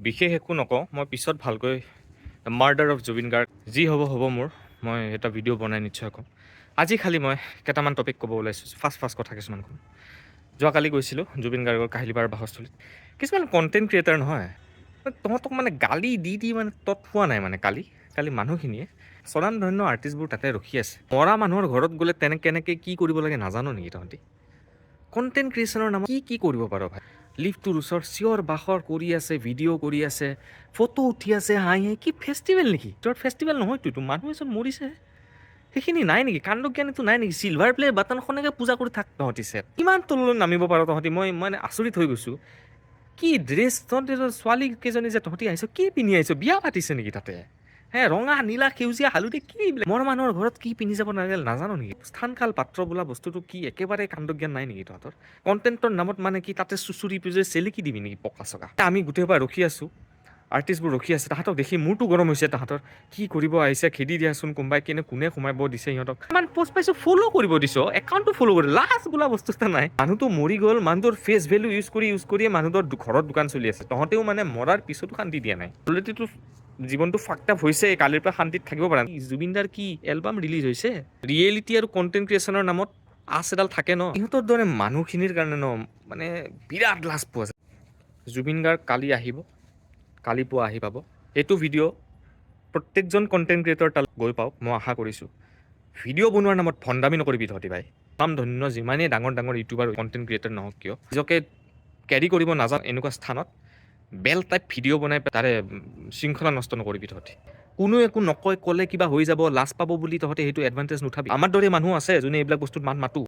বিশেষ একো নকওঁ, মই পিছত ভালকৈ মাৰ্ডাৰ অফ জুবিন গাৰ্গ যি হ'ব হ'ব মোৰ, মই এটা ভিডিঅ' বনাই নিশ্চয় ক'ম। আজি খালি মই কেইটামান টপিক ক'ব ওলাইছোঁ, ফাৰ্ষ্ট কথা কিছুমান ক'ম। যোৱাকালি গৈছিলোঁ জুবিন গাৰ্গৰ কাহিলীপাৰ বাসস্থলীত। কিছুমান কণ্টেণ্ট ক্ৰিয়েটাৰ নহয়, তহঁতক মানে গালি দি দি মানে তত পোৱা নাই মানে কালি মানুহখিনিয়ে স্বনামধন্য আৰ্টিষ্টবোৰ তাতে ৰখি আছে। মৰা মানুহৰ ঘৰত গ'লে কেনেকৈ কি কৰিব লাগে নাজানো নেকি তহঁতি? কণ্টেণ্ট ক্ৰিয়েশ্যনৰ নামত কি কৰিব পাৰ ভাই? লিফ্টটোৰ ওচৰত চিঞৰ বাখৰ কৰি আছে, ভিডিঅ' কৰি আছে, ফটো উঠি আছে, হাঁহি কি ফেষ্টিভেল নেকি? তোৰ ফেষ্টিভেল নহয়তো, মানুহ এজন মৰিছে, সেইখিনি নাই নেকি? কাণ্ড জ্ঞানটো নাই নেকি? চিলভাৰ প্লে বাটনখনকে পূজা কৰি থাক তহঁতিছে। কিমান তললৈ নামিব পাৰ তহঁতি? মই মানে আচৰিত হৈ গৈছোঁ। কি ড্ৰেছ তহঁতি, ছোৱালী কেইজনী যে তহঁতি আহিছ, কি পিন্ধি আহিছ? বিয়া পাতিছে নেকি তাতে? ৰঙা নীলা সেউজীয়া হালধি কি এইবিলাক? মৰা মানুহৰ ঘৰত কি পিন্ধি যাব নাজানো নেকি? স্থানকাল পাত্ৰ বোলা বস্তুটো কি একেবাৰে কাণ্ডজ্ঞান নাই নেকি তহঁতৰ? কণ্টেণ্টৰ নামত মানে কি তাতে চুচুৰি পুজুৰি চেলেকি দিবি নেকি পকা চকা? আমি গোটেইসোপা ৰখি আছোঁ, আৰ্টিষ্টবোৰ ৰখি আছে, তাহাঁতক দেখি মোৰতো গৰম হৈছে। তাহাঁতৰ কি কৰিব আহিছে, খেদি দিয়াচোন কোনোবাই, কোনে সোমাব দিছে সিহঁতক? ইমান পষ্ট পাইছোঁ, ফ'ল' কৰিব দিছ, একাউণ্টটো ফ'ল' কৰি, লাজ বোলা বস্তু এটা নাই। মানুহটো মৰি গ'ল, মানুহটোৰ ফেচ ভেলু ইউজ কৰিয়ে মানুহটোৰ ঘৰত দোকান চলি আছে। তহঁতেও মানে মৰাৰ পিছতো শান্তি দিয়া নাই। অলৰেডিটো জীৱনটো ফাক্ট আপ হৈছে, কালিৰ পৰা শান্তিত থাকিব পৰা নাই। জুবিনদাৰ কি এলবাম ৰিলিজ হৈছে? ৰিয়েলিটি আৰু কণ্টেণ্ট ক্ৰিয়েশ্যনৰ নামত আঁচ এডাল থাকে ন? ইহঁতৰ দৰে মানুহখিনিৰ কাৰণে ন মানে বিৰাট লাজ পোৱা যায়। জুবিন গাৰ্গ কালি আহিব, কালি পুৱা আহি পাব। এইটো ভিডিঅ' প্ৰত্যেকজন কণ্টেণ্ট ক্ৰিয়েটৰ তালৈ গৈ পাওক, মই আশা কৰিছোঁ। ভিডিঅ' বনোৱাৰ নামত ভণ্ডামি নকৰিবি তহঁতি ভাই। ধন্য যিমানেই ডাঙৰ ইউটিউবাৰ কণ্টেণ্ট ক্ৰিয়েটৰ নহওক কিয়, নিজকে কেৰি কৰিব নাজান এনেকুৱা স্থানত বেল টাইপ ভিডিঅ' বনাই তাৰে শৃংখলা নষ্ট নকৰিবি তহঁতি। কোনো একো নকয়, ক'লে কিবা হৈ যাব, লাজ পাব বুলি তহঁতে সেইটো এডভান্টেজ নুঠাবি। আমাৰ দৰে মানুহ আছে যোনে এইবিলাক বস্তুত মাত মাতো।